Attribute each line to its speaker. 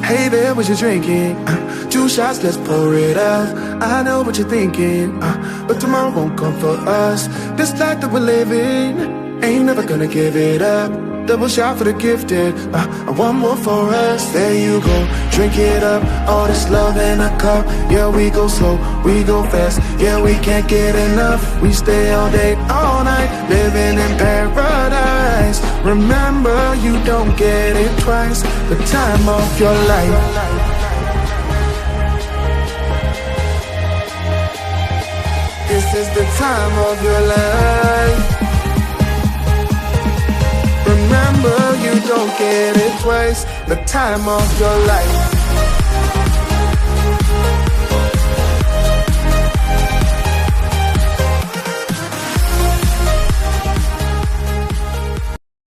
Speaker 1: Hey there, what you drinking? 2 shots, let's pour it out. I know what you're thinking, but tomorrow won't come for us. This life that we're living, ain't never gonna give it up. Double shot for the gifted, and one more for us. There you go, drink it up. All this love in a cup. Yeah, we go slow, we go fast. Yeah, we can't get enough. We stay all day, all night, living in paradise. Remember, you don't get it twice. The time of your life. This is the time of your life. Remember, you don't get it twice. The time of your life.